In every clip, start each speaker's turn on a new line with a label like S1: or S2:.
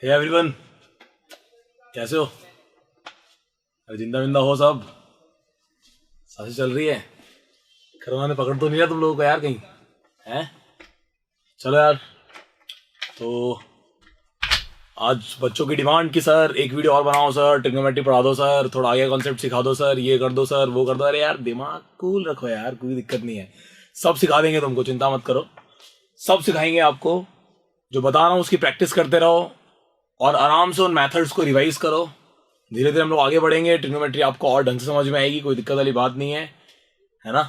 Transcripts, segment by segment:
S1: Hey everyone, कैसे हो? अरे जिंदा विंदा हो सब? सांसें चल रही है? कोरोना ने पकड़ तो नहीं लिया तुम लोगों को यार कहीं? हैं? चलो यार, तो आज बच्चों की डिमांड की सर एक वीडियो और बनाओ सर, ट्रिग्नोमेट्री पढ़ा दो सर, थोड़ा आगे कॉन्सेप्ट सिखा दो सर, ये कर दो सर, वो कर दो। अरे यार दिमाग कूल रखो यार, कोई दिक्कत नहीं है, सब सिखा देंगे तुमको, चिंता मत करो, सब सिखाएंगे आपको। जो बता रहा हूँ उसकी प्रैक्टिस करते रहो और आराम से उन मेथड्स को रिवाइज करो। धीरे धीरे हम लोग आगे बढ़ेंगे, ट्रिग्नोमेट्री आपको और ढंग से समझ में आएगी, कोई दिक्कत वाली बात नहीं है ना?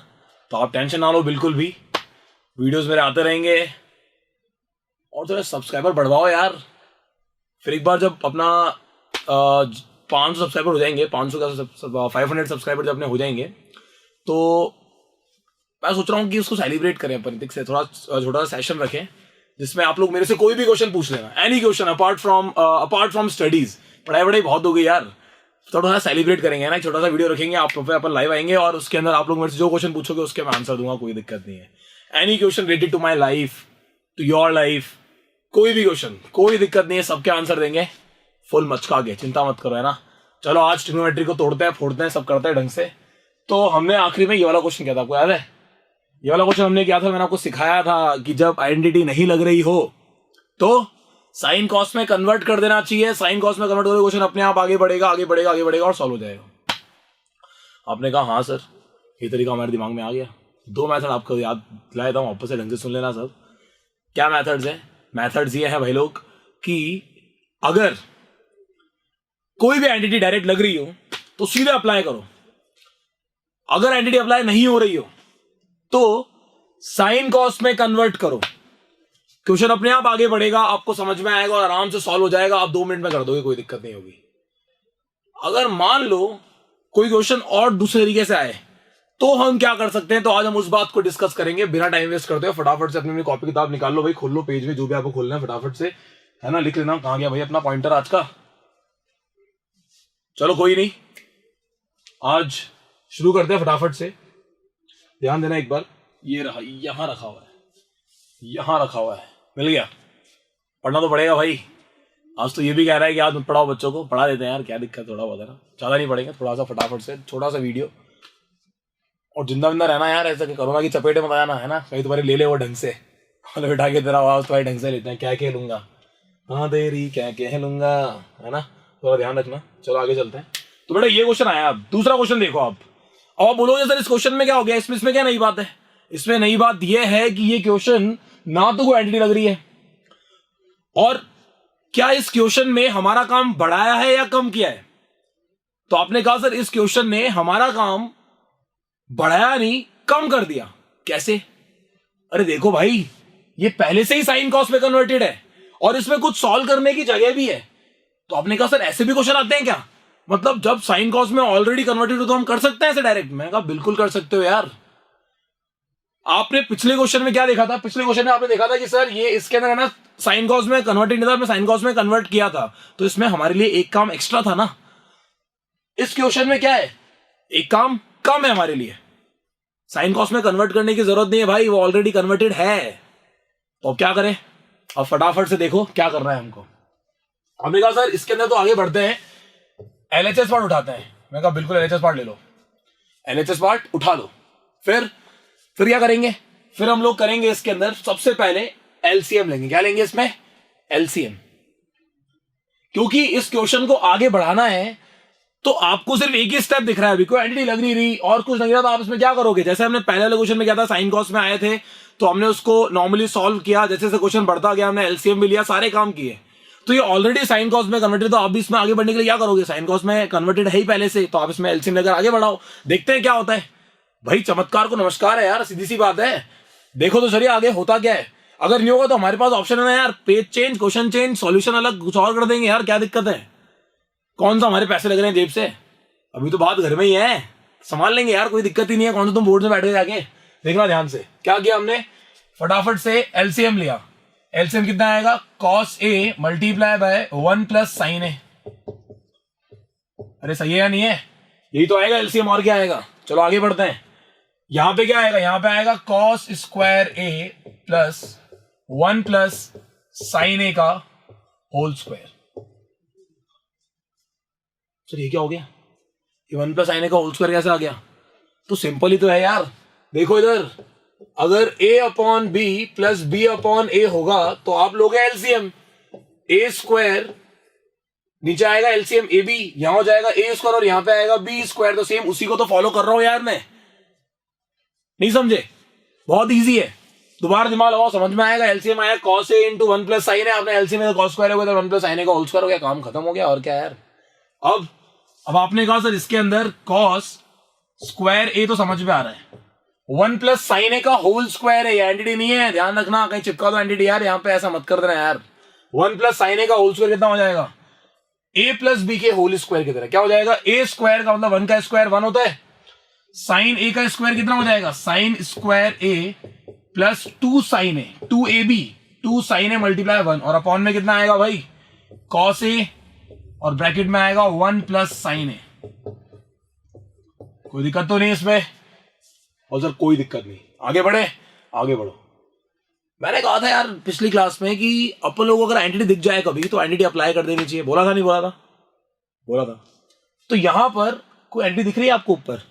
S1: तो आप टेंशन ना लो बिल्कुल भी, वीडियोस मेरे आते रहेंगे और थोड़ा सब्सक्राइबर बढ़वाओ यार। फिर एक बार जब अपना 500 सब्सक्राइबर हो जाएंगे, 500 का 500 सब्सक्राइबर जब अपने हो जाएंगे, तो मैं सोच रहा हूँ कि उसको सेलिब्रेट करें अपन से, थोड़ा छोटा सा सेशन रखें जिसमें आप लोग मेरे से कोई भी क्वेश्चन पूछ लेना, any question apart from studies. पढ़ाई बहुत हो गई यार, थोड़ा सा सेलिब्रेट करेंगे ना, छोटा सा वीडियो रखेंगे, आप अपन लाइव आएंगे और उसके अंदर आप लोग मेरे से जो क्वेश्चन पूछोगे उसके मैं आंसर दूंगा, कोई दिक्कत नहीं है। Any question related to my life, to your life, कोई भी क्वेश्चन, कोई दिक्कत नहीं है, सबके आंसर देंगे फुल मचका के, चिंता मत करो, है ना? चलो आज ट्रिग्नोमेट्री को तोड़ते हैं, फोड़ते हैं, सब करते हैं ढंग से। तो हमने आखिरी में ये वाला क्वेश्चन किया था, आपको याद है? ये वाला क्वेश्चन हमने किया था, मैंने आपको सिखाया था कि जब आइडेंटिटी नहीं लग रही हो तो साइन कॉस में कन्वर्ट कर देना चाहिए। साइन कॉस में कन्वर्ट करोगे क्वेश्चन अपने आप आगे बढ़ेगा, आगे बढ़ेगा, आगे बढ़ेगा और सॉल्व हो जाएगा। आपने कहा हाँ सर, ये तरीका हमारे दिमाग में आ गया। दो मेथड आपको याद दिलाया था, वापस से ढंग से सुन लेना सब। क्या मेथड्स है? मेथड्स ये है भाई लोग कि अगर कोई भी आइडेंटिटी डायरेक्ट लग रही हो तो सीधे अप्लाई करो, अगर आइडेंटिटी अप्लाई नहीं हो रही हो तो साइन कॉस में कन्वर्ट करो, क्वेश्चन अपने आप आगे बढ़ेगा, आपको समझ में आएगा और आराम से सॉल्व हो जाएगा, आप 2 मिनट में कर दोगे, कोई दिक्कत नहीं होगी। अगर मान लो कोई क्वेश्चन और दूसरे तरीके से आए तो हम क्या कर सकते हैं, तो आज हम उस बात को डिस्कस करेंगे बिना टाइम वेस्ट करते हुए। फटाफट से अपनी कॉपी किताब निकाल लो भाई, खोल लो पेज में जो भी आपको खोलना है फटाफट से, है ना? लिख लेना। कहां गया भाई अपना पॉइंटर आज का? चलो कोई नहीं, आज शुरू करते हैं फटाफट से। ध्यान देना एक बार, ये रहा, यहां रखा हुआ है, यहां रखा हुआ है, मिल गया? पढ़ना तो पड़ेगा भाई, आज तो ये भी कह रहा है कि आज मत पढ़ाओ बच्चों को, पढ़ा देते हैं यार, क्या दिक्कत, थोड़ा बहुत है ना, ज्यादा नहीं पढ़ेंगे, थोड़ा सा फटाफट से छोटा सा वीडियो। और जिंदा विंदा रहना यार, ऐसा कि कोरोना की चपेट में मत आना, है ना? कहीं तुम्हारे ले ले वो ढंग से, मतलब बिठा के तेरा आवाज तुम्हारे ढंग से लेते हैं, क्या कह लूंगा, हाँ तेरी क्या कह लूंगा, है ना? थोड़ा ध्यान रखना। चलो आगे चलते हैं। तो बेटा ये क्वेश्चन आया, अब दूसरा क्वेश्चन देखो आप, और आप बोलोगे सर इस क्वेश्चन में क्या हो गया, इसमें क्या नई बात है? इसमें नई बात यह है कि ये क्वेश्चन ना तो कोई आइडेंटिटी लग रही है, और क्या इस क्वेश्चन में हमारा काम बढ़ाया है या कम किया है? तो आपने कहा सर इस क्वेश्चन ने हमारा काम बढ़ाया नहीं, कम कर दिया। कैसे? अरे देखो भाई, ये पहले से ही साइन कॉस में कन्वर्टेड है और इसमें कुछ सॉल्व करने की जगह भी है। तो आपने कहा सर ऐसे भी क्वेश्चन आते हैं क्या, मतलब जब साइन कॉस में ऑलरेडी कन्वर्टेड हो तो हम कर सकते हैं ऐसे डायरेक्ट? मैंने कहा बिल्कुल कर सकते हो यार। आपने पिछले क्वेश्चन में क्या देखा था? पिछले क्वेश्चन में आपने देखा था कि सर ये इसके अंदर है ना साइन कॉस में कन्वर्टेड नहीं था, मैं साइन कॉस में कन्वर्ट किया था, तो इसमें हमारे लिए एक काम एक्स्ट्रा था ना। इस क्वेश्चन में क्या है, एक काम कम है हमारे लिए, साइन कॉस में कन्वर्ट करने की जरूरत नहीं है भाई, वो ऑलरेडी कन्वर्टेड है। तो अब क्या करें? अब फटाफट से देखो क्या करना है हमको। हमने कहा सर इसके अंदर तो आगे बढ़ते हैं, एलएचएस पार्ट उठाते हैं। मैं कहा बिल्कुल एलएचएस पार्ट ले लो, एलएचएस पार्ट उठा लो। फिर क्या करेंगे? फिर हम लोग करेंगे इसके अंदर सबसे पहले एलसीएम लेंगे। क्या लेंगे इसमें? एलसीएम। क्योंकि इस क्वेश्चन को आगे बढ़ाना है तो आपको सिर्फ एक ही स्टेप दिख रहा है, अभी कोई एंटिटी लग नहीं रही और कुछ नहीं रहा, तो आप इसमें क्या करोगे? जैसे हमने पहले वाले क्वेश्चन में किया था, साइन कॉस में आए थे तो हमने उसको नॉर्मली सॉल्व किया, जैसे जैसे क्वेश्चन बढ़ता गया हमने एलसीएम भी लिया, सारे काम किए। तो ये ऑलरेडी साइन कॉस में कन्वर्टेड, तो आप भी इसमें आगे बढ़ने के लिए क्या करोगे? साइन कॉस में कन्वर्टेड है ही पहले से, तो आप इसमें एलसीएम लेकर आगे बढ़ाओ, देखते हैं क्या होता है। भाई चमत्कार को नमस्कार है यार, सीधी सी बात है। देखो तो सही आगे होता क्या है। अगर नहीं होगा तो हमारे पास ऑप्शन है ना यार, page change, question change, solution अलग कुछ और कर देंगे यार, क्या दिक्कत है? कौन सा हमारे पैसे लग रहे हैं जेब से? अभी तो बात घर में ही है, संभाल लेंगे यार, कोई दिक्कत ही नहीं है। कौन सा तुम बोर्ड में बैठे जाके देखना ध्यान से। क्या किया हमने? फटाफट से एलसीएम लिया। एलसीएम कितना आएगा? Cos A multiply by 1 plus sine A. अरे सही है या नहीं है? यही तो आएगा एलसीएम, और क्या आएगा? चलो आगे बढ़ते हैं। यहां पे क्या आएगा? यहां पे आएगा cos square A plus 1 plus sine ए का होल स्क्वायर। सर ये क्या हो गया, ये 1 प्लस साइन ए का होल स्क्वायर कैसे आ गया? तो सिंपल ही तो है यार, देखो इधर, अगर a upon B plus B upon A होगा तो आप लोगे एलसीएम, ए स्क्वायर नीचे आएगा एलसीएम ए बी, यहां हो जाएगा ए स्क्वायर और यहां पे आएगा बी स्क्वायर, तो सेम उसी को तो फॉलो कर रहा हूं यार मैं, नहीं समझे? बहुत इजी है, दोबारा दिमाग लगाओ समझ में आएगा। एलसीएम आया cos a into 1 plus sign है, आपने एलसीएम में cos स्क्वायर हो गया तो 1 प्लस साइन ए का होल स्क्वायर हो गया, काम खत्म हो गया, और क्या यार। अब आपने कहा सर इसके अंदर cos स्क्वायर ए तो समझ में आ रहा है, 1 प्लस साइन ए का होल स्क्वायर है, ये एंटिटी नहीं है, ध्यान रखना, कहीं चिपका दो एंटिटी यार, यहाँ पे ऐसा मत कर देना यार। 1 प्लस साइन ए का होल स्क्वायर कितना हो जाएगा? ए प्लस बी के होल स्क्वायर की तरह क्या हो जाएगा? ए स्क्वायर का मतलब 1 का स्क्वायर 1 होता है, साइन ए का स्क्वायर कितना हो जाएगा? Sine square A plus 2 sine A, 2 A B, 2 sine A multiply 1, और अपॉन में कितना आएगा भाई? कॉस ए, और ब्रैकेट में आएगा 1 प्लस साइन ए। कोई दिक्कत तो नहीं इसमें? और सर कोई दिक्कत नहीं, आगे बढ़े, आगे बढ़ो। मैंने कहा था यार पिछली क्लास में कि अपन लोगों को अगर एंटिटी दिख जाए कभी तो एंटिटी अप्लाई कर देनी चाहिए, बोला था नहीं बोला था? बोला था। तो यहां पर कोई एंटिटी दिख रही है आपको ऊपर?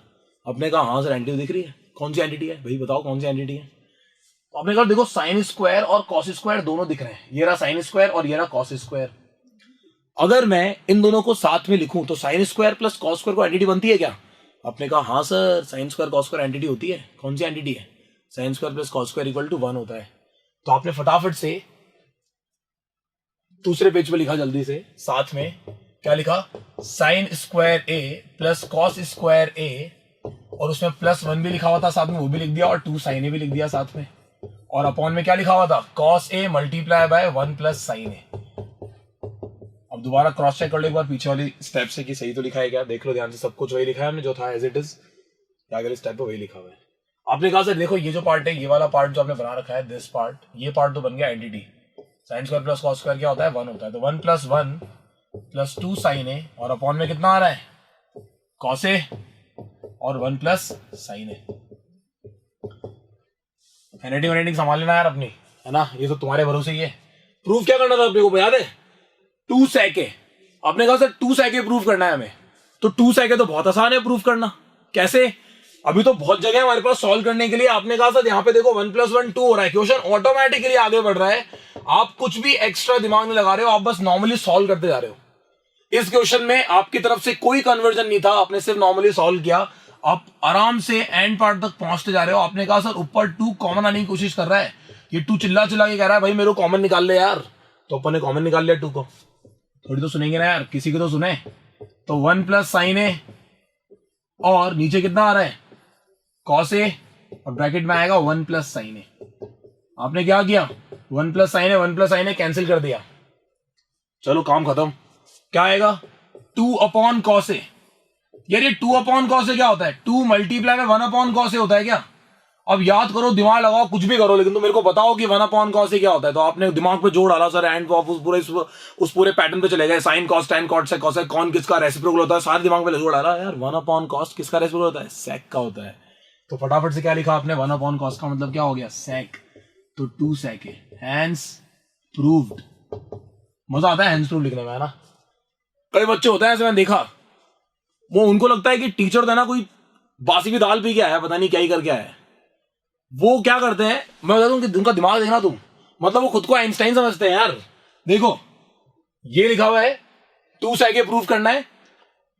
S1: आपने कहा हाँ सर एंटिटी दिख रही है। कौन सी एंटिटी है भाई, बताओ कौन सी एंटिटी है? तो आपने कहा देखो साइन स्क्वायर और कॉस स्क्वायर दोनों दिख रहे हैं, ये रहा साइन स्क्वायर और ये रहा कॉस स्क्वायर। अगर मैं इन दोनों को साथ में लिखूं तो sine square plus cos square को एंटिटी बनती है क्या? आपने कहा हाँ sir sine square cos square entity होती है। कौन सी एंटिटी है? Sine square plus cos square equal to 1 होता है। तो आपने फटाफट से दूसरे पेज पे लिखा, जल्दी से, साथ में क्या लिखा? Sign square A plus cos square ए, और उसमें प्लस 1 भी लिखा हुआ था साथ में, वो भी लिख दिया, और 2 साइन ए भी लिख दिया साथ में, और अपॉन में क्या लिखा हुआ था? Cos A multiply by 1 plus sine A. अब दोबारा क्रॉस चेक कर लो एक बार पीछे वाली स्टेप से कि सही तो लिखा है क्या, देख लो ध्यान से, सब कुछ वही लिखा है हमने जो था एज इट इज, अगले स्टेप पे वही लिखा हुआ है। आपने कहा सर देखो ये जो पार्ट है, ये वाला पार्ट जो आपने बना रखा है, दिस पार्ट, ये पार्ट तो बन गया entity. Sign square plus cos square क्या होता है? 1 होता है, तो 1 प्लस 1 प्लस 2 साइन ए, और अपॉन में कितना आ रहा है? कॉस ए और 1 प्लस साइन ए। एडिटिंग संभाल लेना यार अपनी, है ना, ये तो तुम्हारे भरोसे ही है। प्रूफ क्या करना था अपने को याद है? 2 sec ए। आपने कहा सर 2 sec ए प्रूफ करना है हमें, तो 2 sec ए तो बहुत आसान है प्रूफ करना। कैसे? अभी तो बहुत जगह हमारे पास सॉल्व करने के लिए। आपने कहा सर यहाँ पे देखो 1 प्लस 1 2 हो रहा है, क्वेश्चन ऑटोमेटिकली आगे बढ़ रहा है, आप कुछ भी एक्स्ट्रा दिमाग में लगा रहे हो, आप बस नॉर्मली सॉल्व करते जा रहे हो। इस क्वेश्चन में आपकी तरफ से कोई कन्वर्जन नहीं था, आपने सिर्फ नॉर्मली सॉल्व किया, आप आराम से एंड पार्ट तक पहुंचते जा रहे हो। आपने कहा सर ऊपर 2 कॉमन आने की कोशिश कर रहा है, ये 2 चिल्ला चिल्ला के कह रहा है भाई मेरे को कॉमन निकाल ले यार, तो अपन ने कॉमन निकाल लिया 2 को। थोड़ी तो सुनेंगे ना यार, किसी को तो सुने। तो 1 प्लस साइन ए, और नीचे कितना आ रहा है? कॉस ए, और ब्रैकेट में आएगा 1 प्लस साइन ए। आपने क्या किया? 1 प्लस साइन ए 1 प्लस साइन ए कैंसिल कर दिया, चलो काम खत्म। क्या आएगा? 2 अपॉन कॉस ए। यार ये 2 अपॉन कॉस ए क्या होता है? 2 मल्टीप्लाई में 1 अपॉन कॉस ए होता है क्या? अब याद करो, दिमाग लगाओ, कुछ भी करो, लेकिन तो मेरे को बताओ कि 1 अपॉन कॉस ए क्या होता है। तो आपने दिमाग पे जोड़ डाला सर, एंड उस पूरे पैटर्न पे चले गए, sine cos tan cot sec cos, कौन किसका रेसिप्रोकल होता है, सारे दिमाग पे जोड़ डाला। यार 1 अपॉन कॉस किसका रेसिप्रोकल होता है? सेक का होता है। तो फटाफट से क्या लिखा आपने? 1 अपॉन कॉस का मतलब क्या हो गया? सेक। तो 2 सेक है, हैंस प्रूव्ड। मजा आता है हैंस प्रूव लिखने में, है ना। कई बच्चे होते हैं ऐसे, मैंने देखा, वो उनको लगता है कि टीचर था ना कोई बासी की दाल पी के आया, पता नहीं क्या ही करके आया है। वो क्या करते हैं, मैं बता दूं कि उनका दिमाग देखना तुम, मतलब वो खुद को आइंस्टाइन समझते हैं यार। देखो ये लिखा हुआ है 2 सेक प्रूफ करना है,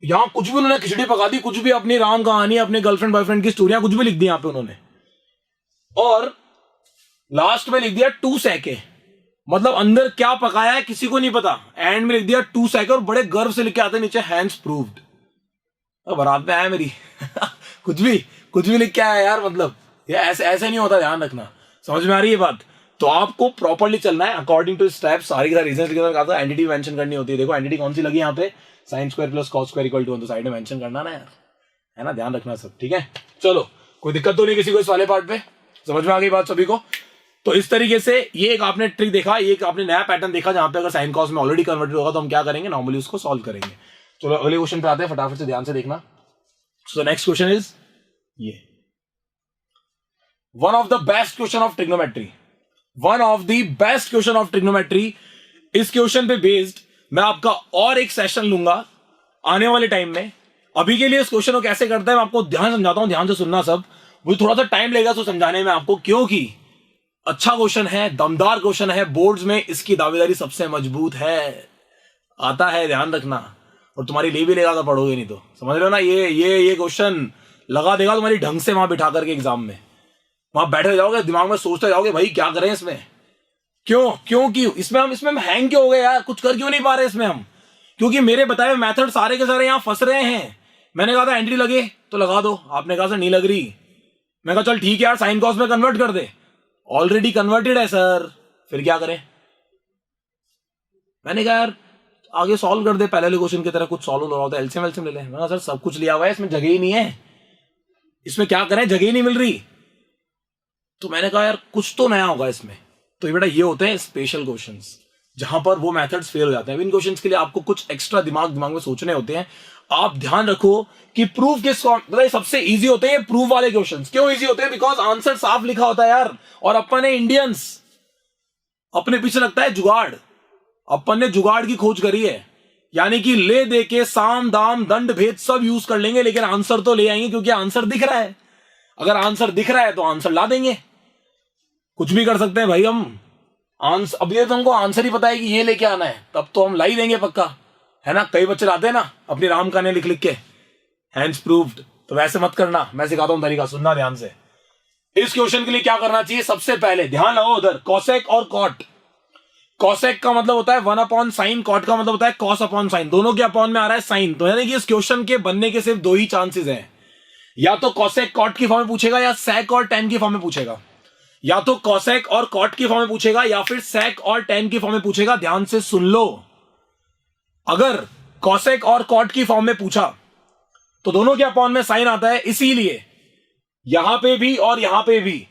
S1: यहां कुछ भी उन्होंने खिचड़ी पका दी, कुछ भी अपनी राम कहानी, अपने गर्लफ्रेंड बॉयफ्रेंड की स्टोरियां कुछ भी लिख दी यहां पे उन्होंने, और लास्ट में लिख दिया 2 सेक। मतलब अंदर क्या पकाया है किसी को नहीं पता, एंड में लिख दिया 2 सेक, और बड़े गर्व से लिख के आते नीचे हैंड्स प्रूव्ड। बारात में आया मेरी कुछ भी लिख के आया यार, मतलब ये ऐसे नहीं होता, ध्यान रखना। समझ में आ रही है बात? तो आपको प्रॉपर्ली चलना है अकॉर्डिंग टू स्टेप, सारी का रीजन कहा था, एंटिटी मेंशन करनी होती है। देखो एंटिटी कौन सी लगी यहाँ पे? Sine square plus cos square equal to 1, तो साइड में मेंशन करना ना यार, है ना, ध्यान रखना सब, ठीक है। चलो कोई दिक्कत तो नहीं किसी को इस वाले पार्ट पे? समझ में आ गई बात सभी को? तो इस तरीके से ये एक आपने ट्रिक देखा, ये एक आपने नया पैटर्न देखा, जहां पे अगर साइन कॉस में ऑलरेडी कन्वर्टेड होगा तो हम क्या करेंगे, नॉर्मली उसको सॉल्व करेंगे। चलो अगले क्वेश्चन पे आते हैं, फटाफट से ध्यान से देखना। सो नेक्स्ट क्वेश्चन इज ये, one of the best question of trigonometry, one of the best question of trigonometry. इस क्वेश्चन पे बेस्ड मैं आपका और एक सेशन लूंगा आने वाले टाइम में। अभी के लिए इस क्वेश्चन को कैसे करते हैं मैं आपको ध्यान समझाता हूं, ध्यान से सुनना सब। मुझे थोड़ा सा टाइम लगेगा तो समझाने में आपको, क्योंकि अच्छा क्वेश्चन है, दमदार क्वेश्चन है, बोर्ड्स में इसकी दावेदारी सबसे मजबूत है, आता है, ध्यान रखना। और तुम्हारी ले भी लेगा अगर पढ़ोगे नहीं तो, समझ रहे हो ना। ये क्वेश्चन लगा देगा तुम्हारी ढंग से वहां बिठा करके एग्जाम में। वहां बैठे जाओगे, दिमाग में सोचते जाओगे भाई क्या करें इसमें, क्यों इसमें हम हैंग क्यों हो गए यार, कुछ कर क्यों नहीं पा रहे इसमें हम। क्योंकि मेरे बताए हुए मेथड सारे के सारे यहां फंस रहे हैं। मैंने कहा था एंट्री लगे तो लगा दो, आपने कहा सर नहीं लग रही। मैं कहा चल ठीक है यार साइन कॉस में कन्वर्ट कर दे, ऑलरेडी कन्वर्टेड है सर, फिर क्या करें। मैंने कहा यार आगे सॉल्व कर दे, पहले क्वेश्चन की तरह कुछ सॉल्व हो रहा होता है, एलसीएम ले ले। मैंने कहा सर सब कुछ लिया हुआ है, इसमें जगह ही नहीं है, इसमें क्या करें, जगह ही नहीं मिल रही। तो मैंने कहा यार कुछ तो नया होगा इसमें। तो ये बेटा ये होते हैं स्पेशल क्वेश्चंस, जहां पर वो मेथड्स फेल हो जाते हैं। इन क्वेश्चंस के लिए आपको कुछ एक्स्ट्रा दिमाग में सोचने होते हैं। आप ध्यान रखो कि प्रूफ किस मतलब सबसे इजी होते हैं प्रूफ वाले क्वेश्चंस। क्यों इजी होते हैं? बिकॉज आंसर साफ लिखा होता है यार। और अपन है इंडियंस, अपने पीछे लगता है जुगाड़। अपन ने जुगाड़ की खोज करी है, यानी कि ले दे के साम दाम दंड भेद सब यूज कर लेंगे, लेकिन आंसर तो ले आएंगे क्योंकि आंसर दिख रहा है। अगर आंसर दिख रहा है तो आंसर ला देंगे, कुछ भी कर सकते हैं भाई हम। आंसर अब ये तुमको आंसर ही पता है कि ये लेके आना है, तब तो हम ला ही देंगे पक्का, है ना। कई बच्चे लाते हैं ना अपनी राम कहानी लिख लिख के, हैंड्स प्रूव्ड। तो वैसे मत करना, मैं सिखाता हूं तरीका, सुनना ध्यान से। इस क्वेश्चन के लिए क्या करना चाहिए? सबसे पहले ध्यान लगाओ उधर, कॉसेक और कॉट। कॉसेक का मतलब होता है 1 अपॉन साइन, कॉट का मतलब होता है कॉस अपॉन साइन। दोनों के अपॉन में आ रहा है साइन, तो यानी कि इस क्वेश्चन के बनने के सिर्फ दो ही चांसेस हैं, या तो कॉसेक कॉट की फॉर्म में पूछेगा या सेक और टेन की फॉर्म में पूछेगा। या तो कॉसेक और कॉट की फॉर्म में पूछेगा या फिर सेक और टेन की फॉर्म में पूछेगा। ध्यान से सुन लो, अगर कॉसेक और कॉट की फॉर्म में पूछा तो दोनों के अपॉन में साइन आता है, इसीलिए यहां पे भी और यहां पे भी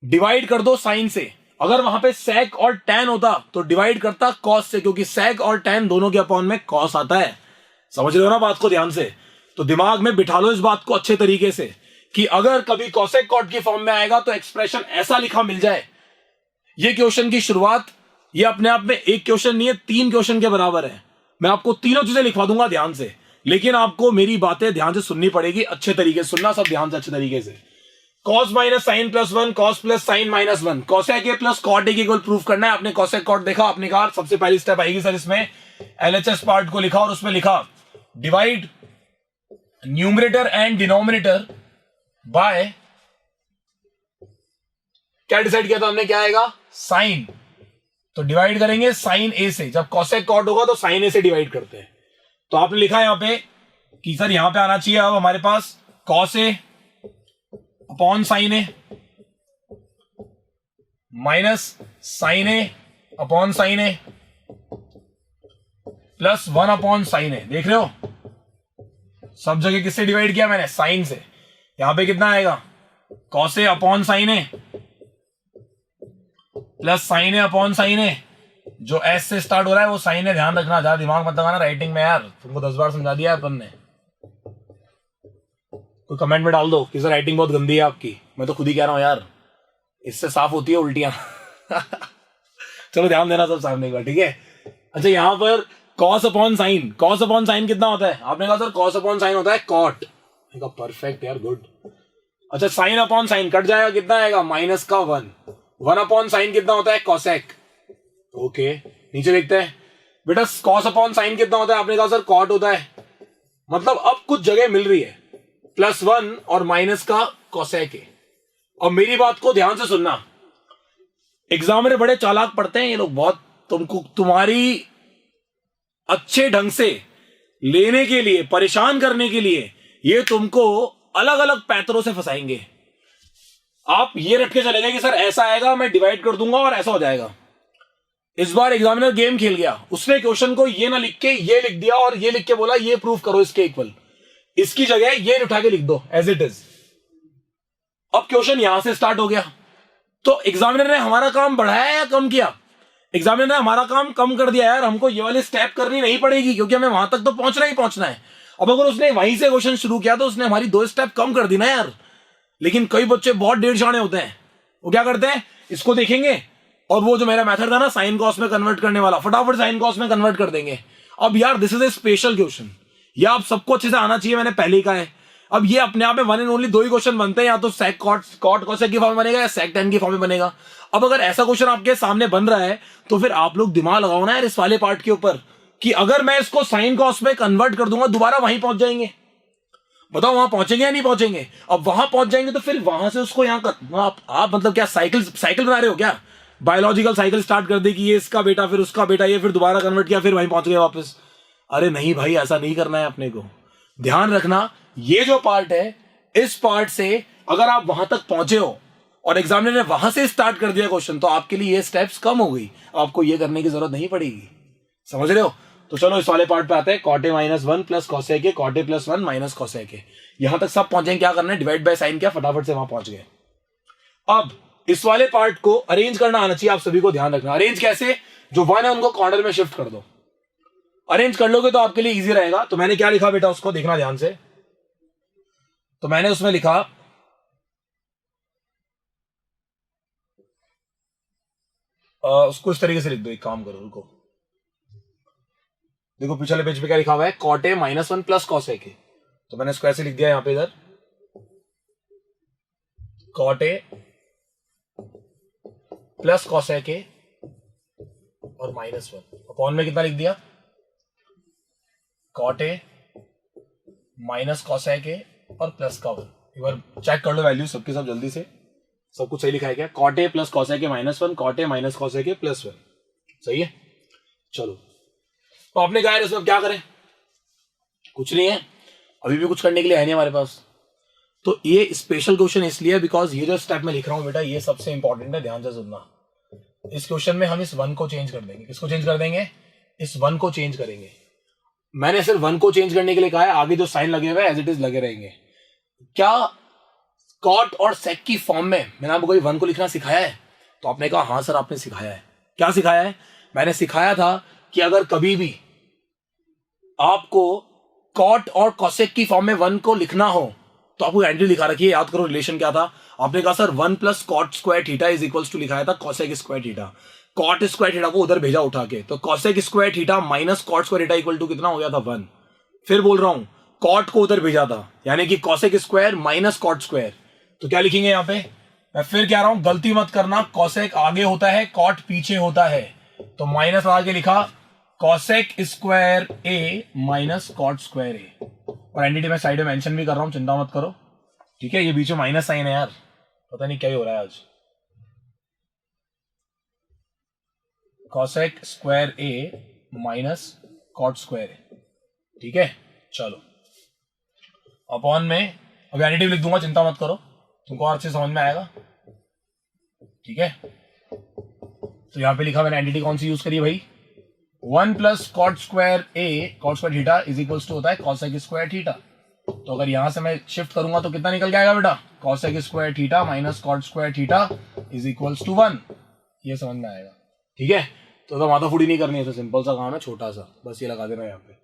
S1: डिवाइड कर दो साइन से। अगर वहां पे सेक और टेन होता तो डिवाइड करता कॉस से, क्योंकि सेक और टेन दोनों के अपॉन में कॉस आता है। समझ रहे हो ना बात को ध्यान से? तो दिमाग में बिठा लो इस बात को अच्छे तरीके से कि अगर कभी कॉसेक कॉट की फॉर्म में आएगा तो एक्सप्रेशन ऐसा लिखा मिल जाए। ये क्वेश्चन की शुरुआत, ये अपने आप में एक क्वेश्चन नहीं है, 3 क्वेश्चन के बराबर है। मैं आपको तीनों चीजें लिखवा दूंगा ध्यान से, लेकिन आपको मेरी बातें ध्यान से सुननी पड़ेगी, अच्छे तरीके से सुनना, सब ध्यान से अच्छे तरीके से। Cos minus sine plus 1, cos plus sine minus 1, cosec A plus cot A के इक्वल प्रूफ करना है। आपने कॉसेक कॉट देखा, आपने कहा सबसे पहली स्टेप आएगी सर इसमें, एलएचएस पार्ट को लिखा और उसमें लिखा divide numerator and denominator by, क्या डिसाइड किया था हमने, क्या आएगा, साइन। तो डिवाइड करेंगे साइन ए से, जब कॉसेक कॉट होगा तो साइन ए से डिवाइड करते हैं। तो आपने लिखा यहां पे कि सर यहां पे आना चाहिए अब हमारे पास cos A upon sine A minus sign A upon sine A plus 1 upon sine ए। देख रहे हो सब जगह किससे डिवाइड किया मैंने, साइन से। यहां पे कितना आएगा, कॉस ए अपॉन साइन ए प्लस साइन ए अपॉन साइन ए। जो एस से स्टार्ट हो रहा है वो साइन ए, ध्यान रखना, ज्यादा दिमाग मत लगाना राइटिंग में यार, तुमको 10 बार समझा दिया अपन ने। कोई कमेंट में डाल दो कि सर राइटिंग बहुत गंदी है आपकी, मैं तो खुद ही कह रहा हूं यार, इससे साफ होती है उल्टियां। चलो ध्यान देना सब सामने एक बार, ठीक है। अच्छा यहां पर cos upon sine, cos upon sine कितना होता है? आपने कहा सर कॉस अपॉन साइन होता है कॉट। परफेक्ट यार, गुड। अच्छा साइन अपॉन साइन कट जाएगा, कितना आएगा, माइनस का 1। 1 अपॉन साइन कितना होता है, कॉसेक। ओके नीचे देखते हैं बेटा, कॉस अपॉन साइन कितना होता है? आपने कहा सर कॉट होता है। मतलब अब कुछ जगह मिल रही है, प्लस 1 और माइनस का कॉसेक है। और मेरी बात को ध्यान से सुनना, एग्जामिनर बड़े चालाक पढ़ते हैं ये लोग बहुत, तुमको तुम्हारी अच्छे ढंग से लेने के लिए, परेशान करने के लिए ये तुमको अलग अलग पैतरों से फंसाएंगे। आप ये रट के चले गए कि सर ऐसा आएगा, मैं डिवाइड कर दूंगा और ऐसा हो जाएगा। इस बार एग्जामिनर गेम खेल गया, उसने क्वेश्चन को ये ना लिख के ये लिख दिया और ये लिख के बोला ये प्रूफ करो इसके इक्वल, इसकी जगह ये उठा के लिख दो एज इट इज। अब क्वेश्चन यहां से स्टार्ट हो गया, तो एग्जामिनर ने हमारा काम बढ़ाया या कम किया? एग्जामिनर ने हमारा काम कम कर दिया यार, हमको ये वाली स्टेप करनी नहीं पड़ेगी क्योंकि हमें वहां तक तो पहुंचना ही पहुंचना है। अब अगर उसने वहीं से क्वेश्चन शुरू किया तो उसने हमारी 2 स्टेप कम कर दी ना यार। लेकिन कई बच्चे बहुत डेढ़ जाने होते हैं, वो क्या करते हैं, इसको देखेंगे और वो जो मेरा मेथड था ना साइन कॉस में कन्वर्ट करने वाला, फटाफट साइन कॉस में कन्वर्ट कर देंगे। अब यार this is a special question, यह आप सबको अच्छे से आना चाहिए, मैंने पहले ही कहा है। अब ये अपने आप में वन एंड ओनली दो ही क्वेश्चन बनते हैं, या तो सेक कॉट कोसेक की फॉर्म में बनेगा या सेक टेन की फॉर्म में बनेगा। अब अगर ऐसा क्वेश्चन आपके सामने बन रहा है तो फिर आप लोग दिमाग लगाओ ना यार इस वाले पार्ट के ऊपर, कि अगर मैं इसको साइन कॉस में कन्वर्ट कर दूंगा दोबारा वहीं पहुंच जाएंगे। बताओ वहां पहुंचेंगे या नहीं पहुंचेंगे? अब वहां पहुंच जाएंगे तो फिर वहां से उसको यहां कर, आप मतलब क्या साइकिल बना रहे हो क्या? बायोलॉजिकल साइकिल स्टार्ट कर दी कि ये इसका बेटा फिर उसका बेटा, ये फिर दोबारा कन्वर्ट किया फिर वहीं पहुंच गए वापस। अरे नहीं भाई, ऐसा नहीं करना है अपने को। ध्यान रखना ये जो पार्ट है, इस पार्ट से अगर आप वहां तक पहुंचे हो और एग्जामिनर ने वहां से स्टार्ट कर दिया क्वेश्चन, तो आपके लिए ये स्टेप्स कम हो गई, आपको ये करने की जरूरत नहीं पड़ेगी। समझ रहे हो? तो चलो इस वाले पार्ट पे आते हैं। Cot A minus one plus cosec A, cot A plus one minus cosec A. यहां तक सब पहुंचे, क्या करना है? डिवाइड बाय साइन किया, फटाफट से वहां पहुंच गए। अब इस वाले पार्ट को अरेंज करना आना चाहिए आप सभी को। ध्यान रखना अरेंज कैसे, जो वन है उनको कॉर्नर में शिफ्ट कर दो। अरेंज कर लोगे तो आपके लिए इजी रहेगा। तो मैंने क्या लिखा बेटा, उसको देखना ध्यान से। तो मैंने उसमें लिखा उसको इस तरीके से लिख दो, एक काम करो, रुको, देखो पिछले पेज पे क्या लिखा हुआ है, cot A minus one plus cosec A. तो मैंने इसको ऐसे लिख दिया यहां पे, इधर cot A plus cosec A और माइनस वन अपॉन में कितना लिख दिया, cot A minus cosec A और प्लस का वन। एक बार चेक कर लो वैल्यू सबके सब जल्दी से, सब कुछ सही लिखा है क्या? Cot A plus cosec A minus one, cot A minus cosec A plus one, सही है। चलो तो आपने कहा इसमें क्या करें, कुछ नहीं है, अभी भी कुछ करने के लिए है नहीं हमारे पास। तो ये स्पेशल क्वेश्चन इसलिए है बिकॉज ये जो स्टेप में लिख रहा हूं बेटा, ये सबसे इंपॉर्टेंट है, ध्यान से सुनना। इस क्वेश्चन में हम इस वन को चेंज कर देंगे। किसको चेंज कर देंगे? इस वन को चेंज करेंगे। मैंने सिर्फ वन को चेंज करने के लिए कहा है, आगे जो साइन लगे हुए एज इट इज लगे रहेंगे। क्या कॉट और सेक की फॉर्म में मैंने आपको कोई वन को लिखना सिखाया है? तो आपने कहा हाँ सर आपने सिखाया है। क्या सिखाया है? मैंने सिखाया था कि अगर कभी भी आपको कॉट और कॉसेक की फॉर्म में वन को लिखना हो तो आपको एंटी लिखा रखिए। याद करो रिलेशन क्या था, आपने कहा sir one plus cot square theta is equals to लिखाया था cosec square theta. Cot square theta को उधर भेजा उठा के, तो cosec square theta minus cot square theta equal to कितना हो गया था? वन। फिर बोल रहा हूं कॉट को उधर भेजा था, यानी कि cosec square minus cot square. तो क्या लिखेंगे यहां पे? मैं फिर कह रहा हूं गलती मत करना, कॉसेक आगे होता है कॉट पीछे होता है। तो माइनस लगा के लिखा cosec square A minus cot square ए, और एंटिटी में साइड में मेंशन भी कर रहा हूं, चिंता मत करो, ठीक है। ये बीच में माइनस साइन है यार, पता नहीं क्या ही हो रहा है आज। Cosec square A minus cot square ए, ठीक है। चलो अपॉन में अब एडिटिव लिख दूंगा, चिंता मत करो, तुमको और अच्छे समझ में आएगा, ठीक है। तो यहां पे लिखा मैंने एंटिटी कौन सी यूज करी भाई, one plus cot square A cot square theta is equals to होता है कॉसेक स्क्वायर थीटा। तो अगर यहां से मैं शिफ्ट करूंगा तो कितना निकल जाएगा बेटा, cosec square theta minus cot square theta is equals to one. ये समझ में आएगा, ठीक है। तो माथा फूडी नहीं करनी है, तो सिंपल सा काम है, छोटा सा, बस ये लगा देना यहाँ पे।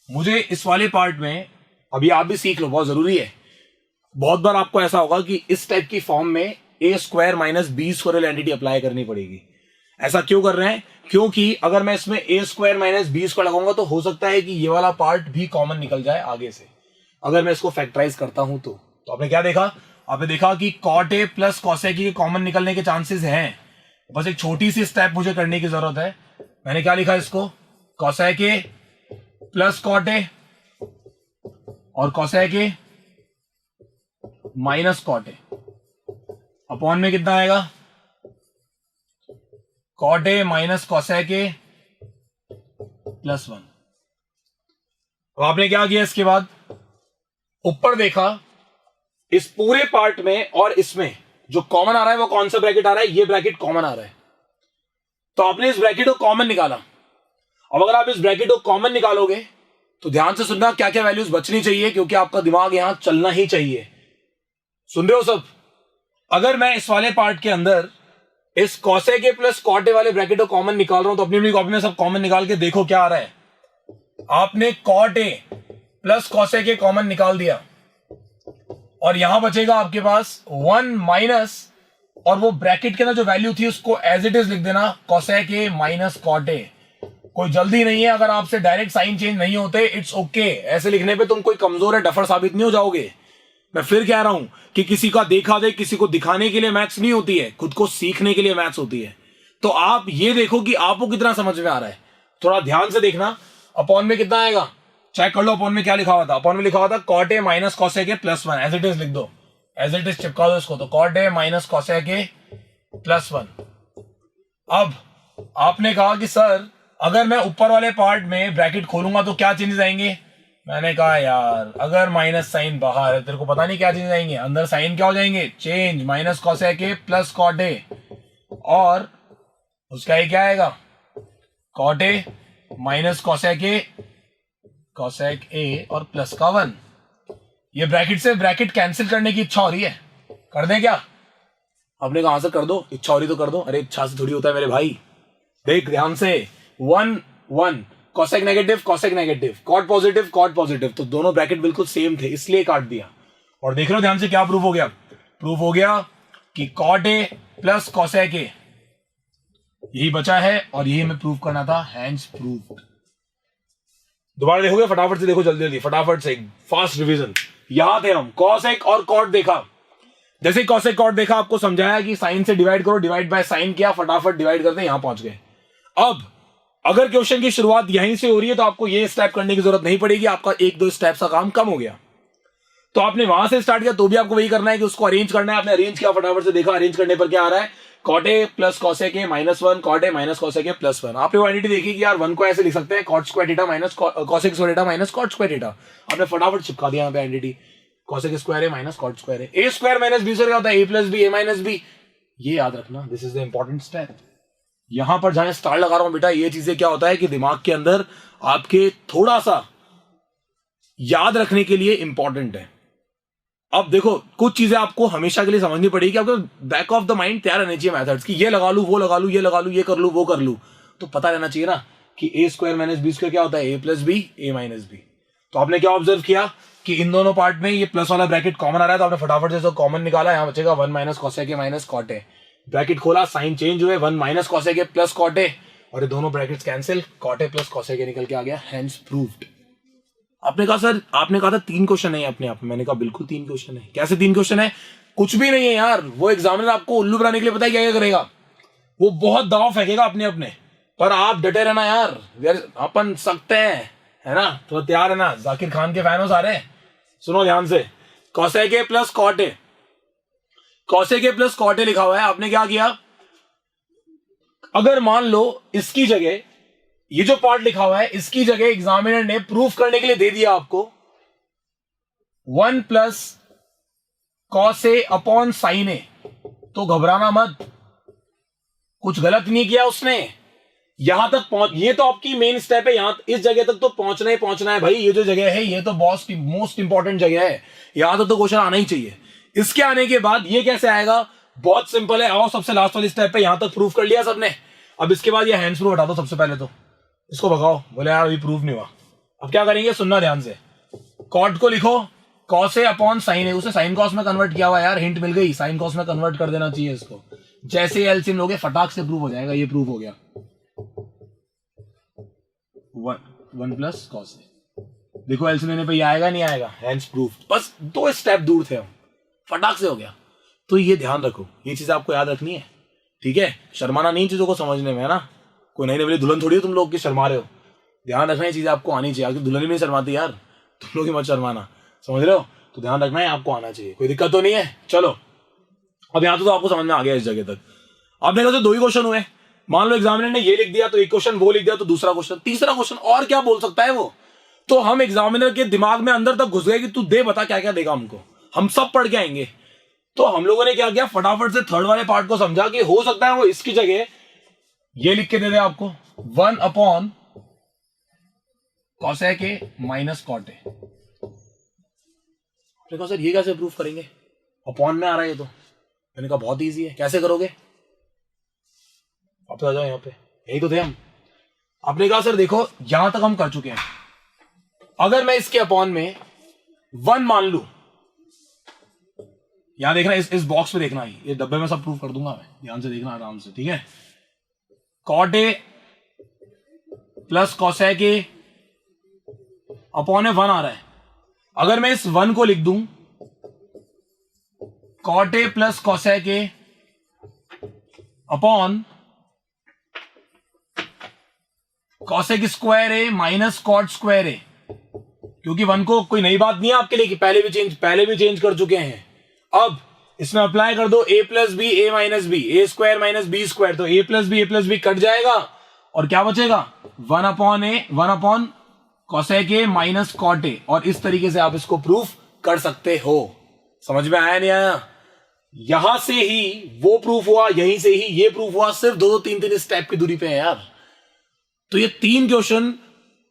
S1: मुझे इस वाले पार्ट में अभी आप भी सीख लो, बहुत जरूरी है। बहुत बार आपको ऐसा होगा कि इस टाइप की फॉर्म में A square minus B square identity apply करनी पड़ेगी। ऐसा क्यों कर रहे हैं? क्योंकि अगर मैं इसमें ए स्क्वायर माइनस बी स्क्वायर लगाऊंगा तो हो सकता है कि ये वाला पार्ट भी कॉमन निकल जाए आगे से, अगर मैं इसको फैक्टराइज करता हूं तो। आपने क्या देखा? आपने देखा कि कॉट ए प्लस कॉसेक के कॉमन निकलने के चांसेस हैं। बस एक छोटी सी स्टेप मुझे करने की जरूरत है। मैंने क्या लिखा इसको, cosec A plus cot A और cosec A minus cot A, upon में कितना आएगा, cot A minus cosec A plus one. अब आपने क्या किया, इसके बाद ऊपर देखा, इस पूरे पार्ट में और इसमें जो कॉमन आ रहा है वो कौन सा ब्रैकेट आ रहा है, ये ब्रैकेट कॉमन आ रहा है। तो आपने इस ब्रैकेट को कॉमन निकाला। अब अगर आप इस ब्रैकेट को कॉमन निकालोगे तो ध्यान से सुनना क्या क्या वैल्यूज बचनी चाहिए, क्योंकि आपका दिमाग यहां चलना ही चाहिए। सुन रहे हो सब? अगर मैं इस वाले पार्ट के अंदर इस cosec A plus cot A वाले ब्रैकेट को कॉमन निकाल रहा हूं, तो अपनी अपनी कॉपी में सब कॉमन निकाल के देखो क्या आ रहा है। आपने cot A plus cosec A common निकाल दिया और यहां बचेगा आपके पास वन माइनस, और वो ब्रैकेट के अंदर जो वैल्यू थी उसको एज इट इज लिख देना, cosec A minus cot A. कोई जल्दी नहीं है, अगर आपसे डायरेक्ट साइन चेंज नहीं होते इट्स ओके। ऐसे लिखने पे तुम कोई कमजोर है डफर साबित नहीं हो जाओगे। मैं फिर कह रहा हूं कि किसी का देखा दे, किसी को दिखाने के लिए मैथ्स नहीं होती है, खुद को सीखने के लिए मैथ्स होती है। तो आप ये देखो कि आपको कितना समझ में आ रहा है, थोड़ा ध्यान से देखना। अपॉन में कितना आएगा चेक कर लो। अपॉन में क्या लिखा हुआ था? अपॉन में लिखा हुआ था cot A minus cosec A plus 1। As it is लिख दो, एज इट इज चिपका दो इसको। तो cot A minus cosec A plus 1। अब आपने कहा कि सर अगर मैं ऊपर वाले पार्ट में ब्रैकेट खोलूंगा तो क्या चेंजेस आएंगे? मैंने कहा यार अगर माइनस साइन बाहर है, तेरे को पता नहीं क्या चेंजेस आएंगे, अंदर साइन क्या हो जाएंगे? Change. Minus cosec A plus cot A, और उसका ये क्या आएगा? Cot A minus cosec A और प्लस का 1। ये ब्रैकेट से ब्रैकेट कैंसिल करने की इच्छा हो रही है, कर दें क्या? आपने कहा से कर दो, इच्छा हो रही तो कर दो। अरे इच्छा से थोड़ी होता है मेरे भाई, देख ध्यान से। 1 1 कॉसेक नेगेटिव कॉट पॉजिटिव, तो दोनों ब्रैकेट बिल्कुल सेम थे इसलिए काट दिया। और देख लो ध्यान से क्या प्रूफ हो गया? प्रूफ हो गया कि cot A plus cosec A यही बचा है, और यही हमें प्रूफ करना था, हैंस प्रूफ। दोबारा देखोगे फटाफट से, देखो जल्दी जल्दी फटाफट से, फास्ट रिवीजन। यहां थे हम, कॉसेक और कॉट देखा। जैसे कॉसेक कॉट देखा, आपको समझाया कि साइन से डिवाइड करो, डिवाइड बाय साइन किया, फटाफट डिवाइड करते यहां पहुंच गए। अब अगर क्वेश्चन की शुरुआत यहीं से हो रही है तो आपको ये स्टेप करने की जरूरत नहीं पड़ेगी, आपका 1-2 स्टेप का काम कम हो गया। तो आपने वहां से स्टार्ट किया तो भी आपको वही करना है कि उसको अरेंज करना है। आपने अरेंज किया, फटाफट से देखा अरेंज करने पर क्या आ रहा है? Cot A plus cosec A minus 1, cot A minus cosec A plus 1। आपने आइडेंटिटी देखी कि यार 1 को ऐसे लिख सकते हैं cot square theta minus cosec square theta minus cot square theta. आपने फटाफट चिपका दिया यहाँ पे identity, cosec square A minus cot square A. A square minus B square क्या होता है? A plus B, A minus B. ये याद रखना, this is the important step. यहां पर जहां स्टार लगा रहा हूं बेटा, ये चीजें क्या होता है कि दिमाग के अंदर आपके थोड़ा सा याद रखने के लिए इंपॉर्टेंट है। अब देखो कुछ चीजें आपको हमेशा के लिए समझनी पड़ेगी, आपको बैक ऑफ द माइंड तैयार रहनी चाहिए मेथड्स की, ये लगा लू वो लगा लू, ये लगा लू ये कर लू वो कर लू, तो पता रहना चाहिए ना कि ए स्क्वायर माइनस बी स्क्वायर क्या होता है? A plus B, A minus B. तो आपने क्या ऑब्जर्व किया कि इन दोनों पार्ट में ये प्लस वाला ब्रैकेट कॉमन आ रहा है, तो आपने फटाफट से कॉमन निकाला, यहां बचेगा 1 minus cosec A minus cot A. Bracket खोला, साइन चेंज हुए, 1 minus cosec A plus cot A, और ये दोनों brackets cancel, cot A plus cosec A निकल के आ गया, हेंस प्रूव्ड। आपने कहा सर, आपने कहा था 3 क्वेश्चन है अपने आप में। मैंने कहा बिल्कुल 3 क्वेश्चन है। कैसे 3 क्वेश्चन है? कुछ भी नहीं है यार, वो एग्जामिनर आपको उल्लू बनाने के लिए पता है क्या क्या करेगा? वो बहुत दबाव फेंकेगा अपने अपने पर, आप डटे रहना यार, अपन सकते हैं, है ना? तो तैयार है ना? जाकिर खान के फैन हो सारे? सुनो ध्यान से, cosec A plus cot A, cosec A plus cot A लिखा हुआ है। आपने क्या किया? अगर मान लो इसकी जगह ये जो पार्ट लिखा हुआ है, इसकी जगह एग्जामिनर ने प्रूफ करने के लिए दे दिया आपको 1 plus cos A upon sine ए, तो घबराना मत, कुछ गलत नहीं किया उसने। यहां तक पहुंच, ये तो आपकी मेन स्टेप है, यहां इस जगह तक तो पहुंचना है भाई। ये जो जगह है ये तो मोस्ट इंपॉर्टेंट जगह है, यहां तक तो क्वेश्चन आना ही चाहिए। इसके आने के बाद ये कैसे आएगा? बहुत सिंपल है। आओ सबसे लास्ट वाली स्टेप पे, यहां तक प्रूफ कर लिया सबने। अब इसके बाद ये हैंड्स प्रूफ हटा दो सबसे पहले, तो इसको भगाओ। बोले यार अभी प्रूफ नहीं हुआ। अब क्या करेंगे? सुनना ध्यान से, कॉट को लिखो कॉस ए अपॉन साइन ए, उसे साइन कॉस में कन्वर्ट किया हुआ यार, हिंट मिल गई, साइन कॉस में कन्वर्ट कर देना चाहिए इसको। जैसे एलसीएम लोगे फटाक से प्रूफ हो जाएगा। ये प्रूफ हो गया 1 प्लस कॉस ए। देखो एलसीएम लेने पे ये आएगा नहीं आएगा? Hands proof. बस 2 स्टेप दूर थे हम, फटाक से हो गया। तो ये ध्यान रखो, ये चीज आपको याद रखनी है, ठीक है? शर्माना नहीं चीजों को समझने में, है ना? कोई नई नई दुल्हन थोड़ी हो तुम लोग की शर्मा रहे हो। ध्यान रखना, ये चीजें आपको आनी चाहिए। आपकी दुल्हन ही नहीं शर्माती यार, तुम लोग ही मत शर्माना, समझ रहे हो? तो ध्यान रखना है, आपको आना चाहिए, कोई दिक्कत तो नहीं है। चलो अब यहां तो आपको समझ में आ गया इस जगह तक। आपने कहा 2 ही क्वेश्चन हुए। मान लो एग्जामिनर ने ये लिख दिया तो एक क्वेश्चन, वो लिख दिया तो दूसरा क्वेश्चन, तीसरा क्वेश्चन, और क्या बोल सकता है वो? तो हम एग्जामिनर के दिमाग में अंदर तक घुस गए कि तू दे बता क्या क्या देगा हमको, हम सब पढ़ के आएंगे। तो हम लोगों ने क्या किया, फटाफट से थर्ड वाले पार्ट को समझा कि हो सकता है वो इसकी जगह ये लिख के दे दे आपको 1 upon cosec A minus cot A. कहा सर ये कैसे प्रूफ करेंगे, अपॉन में आ रहा है ये तो? मैंने कहा बहुत इजी है, कैसे करोगे? आप तो आ जाओ यहाँ पे, यही तो थे हम। आपने कहा सर देखो यहां तक हम कर चुके हैं, अगर मैं इसके अपॉन में 1 मान लू, यहां देखना, इस बॉक्स में देखना, ये डब्बे में सब प्रूफ कर दूंगा मैं, ध्यान से देखना आराम से, ठीक है? Cot A plus cosec A upon A 1 आ रहा है। अगर मैं इस 1 को लिख दूं cot A plus cosec A upon cosec square A minus cot square A, क्योंकि 1 को कोई नई बात नहीं है आपके लिए कि पहले भी चेंज कर चुके हैं। अब इसमें अप्लाई कर दो a plus B A minus B, A square minus B square, तो a प्लस बी कट जाएगा और क्या बचेगा 1 upon cosec A minus cot A, और इस तरीके से आप इसको प्रूफ कर सकते हो। समझ में आया नहीं आया? यहां से ही वो प्रूफ हुआ, यहीं से ही ये प्रूफ हुआ, सिर्फ 2-3 स्टेप की दूरी पे है यार। तो ये 3 क्वेश्चन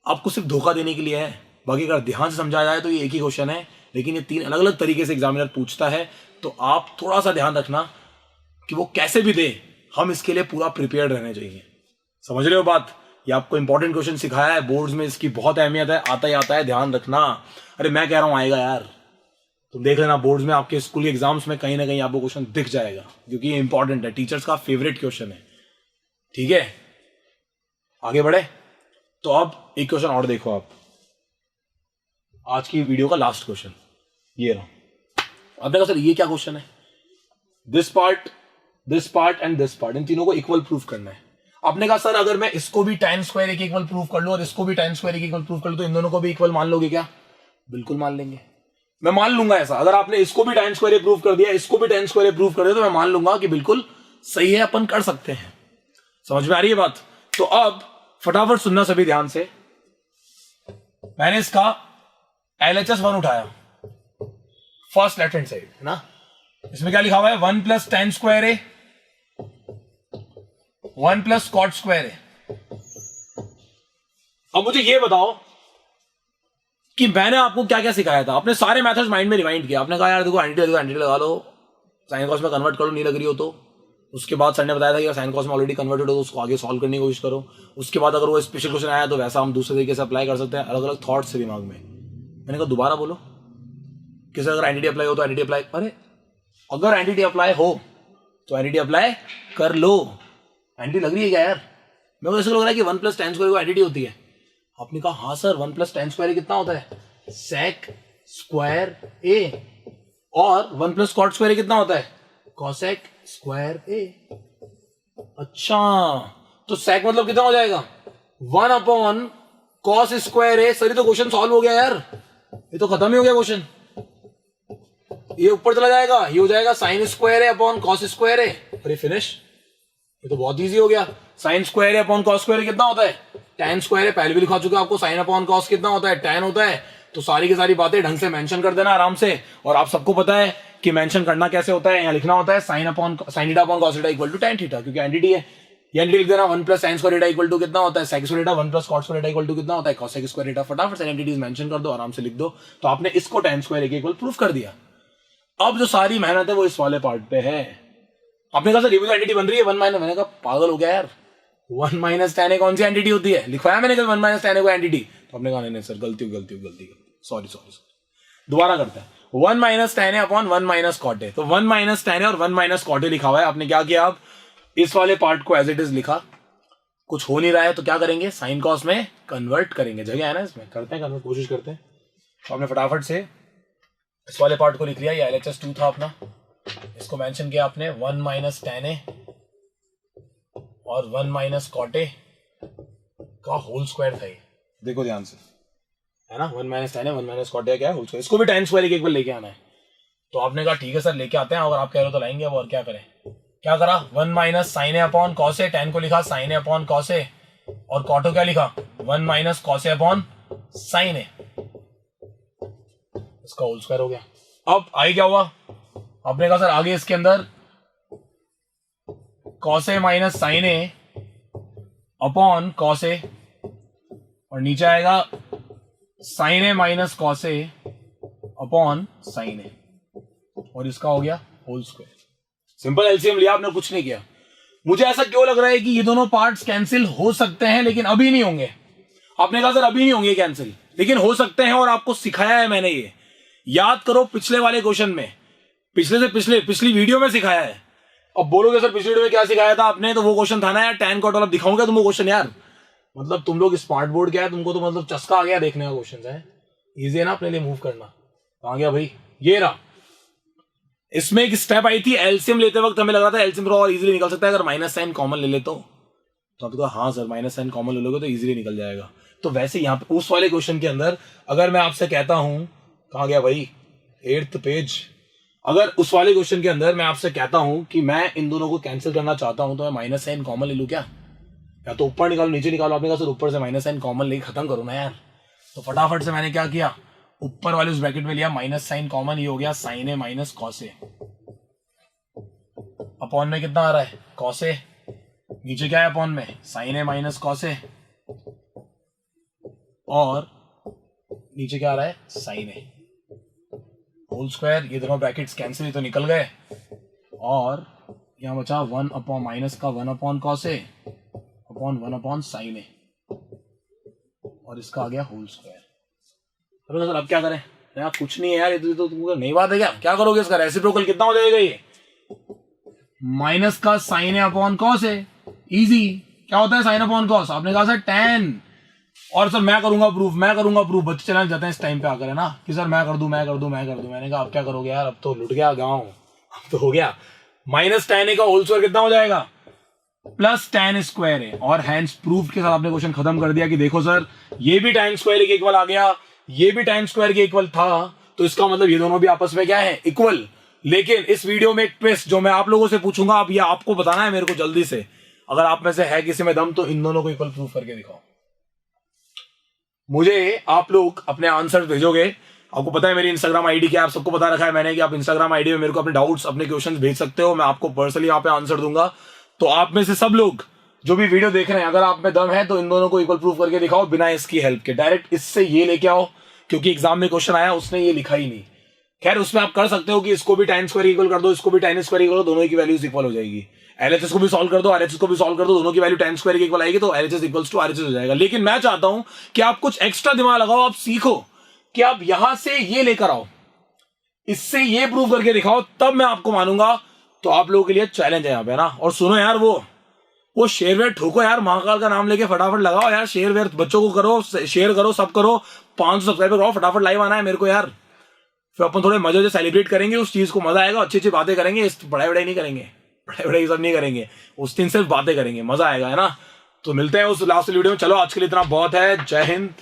S1: आपको सिर्फ धोखा देने के लिए है, बाकी अगर ध्यान से समझा जाए तो ये एक ही क्वेश्चन है, लेकिन ये 3 अलग अलग तरीके से एग्जामिनर पूछता है। तो आप थोड़ा सा ध्यान रखना कि वो कैसे भी दे, हम इसके लिए पूरा प्रिपेयर्ड रहने चाहिए। समझ रहे हो बात? ये आपको इंपॉर्टेंट क्वेश्चन सिखाया है, बोर्ड्स में इसकी बहुत अहमियत है, आता ही आता है, ध्यान रखना। अरे मैं कह रहा हूं आएगा यार, तुम देख लेना बोर्ड्स में, आपके स्कूल के एग्जाम्स में कहीं ना कहीं आपको क्वेश्चन दिख जाएगा, क्योंकि ये इंपॉर्टेंट है, टीचर्स का फेवरेट क्वेश्चन है। ठीक है, आगे बढ़े। तो अब एक क्वेश्चन और देखो आप, आज की वीडियो का लास्ट क्वेश्चन ये रहा। अब देखो सर ये क्या क्वेश्चन है, this part and this part, इन तीनों को इक्वल प्रूफ करना है। आपने कहा सर अगर मैं इसको भी tan स्क्वायर एक इक्वल प्रूफ कर लूं और इसको भी tan स्क्वायर एक इक्वल प्रूफ कर लूं तो इन दोनों को भी इक्वल मान लोगे क्या? बिल्कुल मान लेंगे, मैं मान लूंगा ऐसा। अगर आपने इसको भी tan स्क्वायर प्रूफ कर दिया, इसको भी tan स्क्वायर प्रूफ कर दिया, तो मैं मान लूंगा कि बिल्कुल सही है, अपन कर सकते हैं। समझ में आ रही है बात? तो अब फटाफट सुनना सभी ध्यान से। मैंने इसका LHS 1 उठाया, फर्स्ट लेफ्ट हैंड साइड है ना, इसमें क्या लिखा हुआ है 1 प्लस tan स्क्वायर ए 1 प्लस कॉट स्क्वायर ए। अब मुझे ये बताओ कि मैंने आपको क्या क्या सिखाया था। आपने सारे मेथड्स माइंड में रिवाइंड किया, आपने कहा यार देखो एंटिटी लगा लो, साइन कॉस में कन्वर्ट करो, नहीं लग रही हो तो। उसके बाद सर ने बताया था कि साइन कॉस में ऑलरेडी कन्वर्टेड हो तो उसको आगे सॉल्व करने की कोशिश करो। उसके बाद अगर वो स्पेशल क्वेश्चन आया तो वैसा हम दूसरे तरीके से अप्लाई कर सकते हैं, अलग अलग थॉट्स से दिमाग में। मैंने कहा दोबारा बोलो कि सर अगर एंटिटी अप्लाई हो तो एंटिटी अप्लाई, अरे अगर एंटिटी अप्लाई हो तो एंटिटी अप्लाई कर लो। एंटिटी लग रही है क्या यार? मेरे को ऐसा लग रहा है कि 1 प्लस tan स्क्वायर को एंटिटी होती है। आपने कहा हाँ सर 1 प्लस tan स्क्वायर कितना होता है सेक स्क्वायर ए, और 1 प्लस कॉट स्क्वायर कितना होता है कॉसेक स्क्वायर ए। अच्छा तो सेक मतलब कितना हो जाएगा 1 अपॉन कॉस स्क्वायर ए। सर ये तो क्वेश्चन सॉल्व हो गया यार, ये तो खत्म ही हो गया क्वेश्चन। ये ऊपर चला जाएगा, ये हो जाएगा साइन स्क्वायर ए अपॉन कॉस स्क्वायर ए, और ये फिनिश। ये तो बहुत इजी हो गया। साइन स्क्वायर है अपॉन कॉस स्क्वायर कितना होता है tan स्क्वायर है, पहले भी लिखा चुका आपको, साइन अपॉन कॉस कितना होता है tan होता है। तो सारी की सारी बातें ढंग से मेंशन कर देना आराम से। और आप सबको पता है कि मेंशन करना कैसे होता है, यहाँ लिखना होता है sine theta upon cos theta equal to tan theta, क्योंकि एंटिटी है। ये एंटिटी लिख देना 1 plus sine square theta equal to कितना होता है sec square theta, 1 plus cot square theta equal to कितना होता है कॉसेक स्क्वायर थीटा। फटाफट से एंटिटीज मेंशन कर दो, आराम से लिख दो। तो आपने इसको tan स्क्वायर के इक्वल प्रूफ कर दिया। अब जो सारी मेहनत है वो इस वाले पार्ट पे है। आपने कहा सर ये भी तो एंटिटी बन रही है 1 माइनस, मैंने कहा पागल हो गया यार, 1 माइनस tan ए कौन सी एंटिटी होती है? लिखवाया मैंने कहा 1 माइनस tan ए को एंटिटी, तो आपने कहा नहीं सर गलती, सॉरी दोबारा करते हैं। 1 minus tan A upon 1 minus cot A, तो 1 माइनस tan ए और 1 माइनस कॉट ए लिखा हुआ है। आपने क्या किया, आप इस वाले पार्ट को एज इट इज लिखा। कुछ हो नहीं रहा है तो क्या करेंगे, साइन कॉस में कन्वर्ट करेंगे, जगह है ना इसमें, करते हैं कन्वर्ट, कोशिश करते हैं। तो आपने फटाफट से इस वाले पार्ट को लिख लिया, ये LHS 2 था अपना, इसको मेंशन किया आपने 1 माइनस tan ए और 1 माइनस कॉट ए का होल स्क्वायर था। ये देखो ध्यान से, है ना, 1 minus tan A 1 minus cot A क्या है होल स्क्वायर, इसको भी tan स्क्वायर एक बार लेके आना है। तो आपने कहा ठीक है सर लेके आते हैं, अगर आप कह रहे हो तो लाएंगे। अब और क्या करें, क्या करा 1 minus sign A upon cos A, tan को लिखा sign A upon cos A, और कॉटो क्या लिखा 1 minus cos A upon sine ए, इसका होल स्क्वायर हो गया। अब आई क्या हुआ, आपने कहा सर आगे इसके अंदर cos A minus sign A upon cos A, और नीचे आएगा sign A minus cos A upon sine ए, और इसका हो गया होल स्क्वायर। सिंपल एलसीएम लिया आपने, कुछ नहीं किया। मुझे ऐसा क्यों लग रहा है कि ये दोनों पार्ट्स कैंसिल हो सकते हैं लेकिन अभी नहीं होंगे। आपने कहा सर अभी नहीं होंगे कैंसिल, लेकिन हो सकते हैं, और आपको सिखाया है मैंने। ये याद करो पिछले वाले क्वेश्चन में, पिछली वीडियो में सिखाया है। अब बोलोगे सर पिछली वीडियो में क्या सिखाया था आपने, तो वो क्वेश्चन था ना यार tan कॉट वाला, दिखाऊंगा तुमको क्वेश्चन यार। मतलब तुम लोग स्मार्ट बोर्ड क्या है, तुमको तो मतलब चस्का आ गया देखने का क्वेश्चन है। इजी है ना अपने लिए मूव करना। कहाँ गया भाई, ये रहा। इसमें एक स्टेप आई थी, एलसीएम लेते वक्त हमें लग रहा था एलसीएम थोड़ा और इजीली निकल सकता है अगर माइनस साइन कॉमन ले ले तो आपको तो हाँ सर माइनस साइन कॉमन ले लोगे तो इजीली निकल जाएगा। तो वैसे यहाँ पे उस वाले क्वेश्चन के अंदर अगर मैं आपसे कहता हूं, कहाँ गया भाई 8th पेज, अगर उस वाले क्वेश्चन के अंदर मैं आपसे कहता हूं कि मैं इन दोनों को कैंसिल करना चाहता हूं तो मैं माइनस साइन कॉमन ले लूं क्या, या तो ऊपर निकालो नीचे निकालो, आपने कहा सर ऊपर से माइनस साइन कॉमन लेके खत्म करो ना यार। तो फटाफट से मैंने क्या किया, ऊपर वाले उस ब्रैकेट में लिया माइनस साइन कॉमन, ये हो गया sign A minus cos A, upon में कितना आ रहा है कॉस ए, नीचे क्या है अपॉन में sign A minus cos A, और नीचे क्या आ रहा है साइन ए होल स्क्वायर। ये दोनों ब्रैकेट्स कैंसिल ही तो निकल गए, और यहां बचा 1 अपॉन माइनस का 1 upon cos A upon 1 upon sine ए, और इसका आ गया होल स्क्वायर। सर अब क्या करें यार, कुछ नहीं है यार, ये तो तुमको नई बात है क्या करोगे इसका रेसिप्रोकल कितना हो जाएगा, ये माइनस का sign A upon cos A, easy. क्या होता है साइन अपॉन कॉस, आपने कहा सर tan, और सर मैं करूंगा प्रूफ, बच्चे चलाने जाते हैं इस टाइम पे आकर है ना कि सर मैं कर दूं। मैंने कहा अब क्या करोगे यार, अब तो लुट गया गांव, अब तो हो गया। माइनस tan ए का होल स्क्वायर कितना हो जाएगा, प्लस tan स्क्वायर है, और हैंस प्रूफ के साथ आपने क्वेश्चन खत्म कर दिया कि देखो सर ये भी टाइम स्क्वायर के इक्वल आ गया, ये भी टाइम स्क्वायर के इक्वल था, तो इसका मतलब ये दोनों भी आपस में क्या है इक्वल। लेकिन इस वीडियो में एक ट्विस्ट जो मैं आप लोगों से पूछूंगा, अब ये आपको बताना है मेरे को जल्दी से, अगर आप में से है किसी में दम तो इन दोनों को इक्वल प्रूफ करके दिखाओ। मुझे आप लोग अपने आंसर भेजोगे, आपको पता है मेरी इंस्टाग्राम आईडी क्या है, आप सबको बता रखा है मैंने कि आप इंस्टाग्राम आईडी में मेरे को अपने डाउट्स अपने क्वेश्चंस भेज सकते हो, मैं आपको पर्सनली यहाँ पे आंसर दूंगा। तो आप में से सब लोग जो भी वीडियो देख रहे हैं, अगर आप में दम है तो इन दोनों को इक्वल प्रूफ करके दिखाओ बिना इसकी हेल्प के, डायरेक्ट इससे ये लेके आओ, क्योंकि एग्जाम में क्वेश्चन आया उसने ये लिखा ही नहीं। खैर उसमें आप कर सकते हो कि इसको भी tan स्क्वायर इक्वल कर दो, इसको भी tan स्क्वायर इक्वल कर दो, दोनों की वैल्यूज इक्वल हो जाएगी। LHS को भी सॉल्व कर दो, RHS को भी सॉल्व कर दो, दोनों की वैल्यू tan स्क्वायर की इक्वल आएगी, तो LHS इक्वल्स टू RHS हो जाएगा। लेकिन मैं चाहता हूं कि आप कुछ एक्स्ट्रा दिमाग लगाओ, आप सीखो कि आप यहां से ये लेकर आओ, इससे ये प्रूव करके दिखाओ, तब मैं आपको मानूंगा। तो आप लोगों के लिए चैलेंज है यहाँ पे ना। और सुनो यार, वो शेयरवेयर ठोको यार, महाकाल का नाम लेके फटाफट लगाओ यार, शेयरवेयर बच्चों को करो, शेयर करो, सब करो, 500 सब्सक्राइबर करो, फटाफट लाइव आना है मेरे को यार, फिर अपन थोड़े मजे से सेलिब्रेट करेंगे उस चीज को, मजा आएगा, अच्छी अच्छी बातें करेंगे, पढ़ाई नहीं करेंगे, पढ़ाई सब नहीं करेंगे, उस दिन सिर्फ बातें करेंगे, मजा आएगा है ना। तो मिलते हैं उस लास्ट वीडियो में। चलो आज के लिए इतना बहुत है, जय हिंद।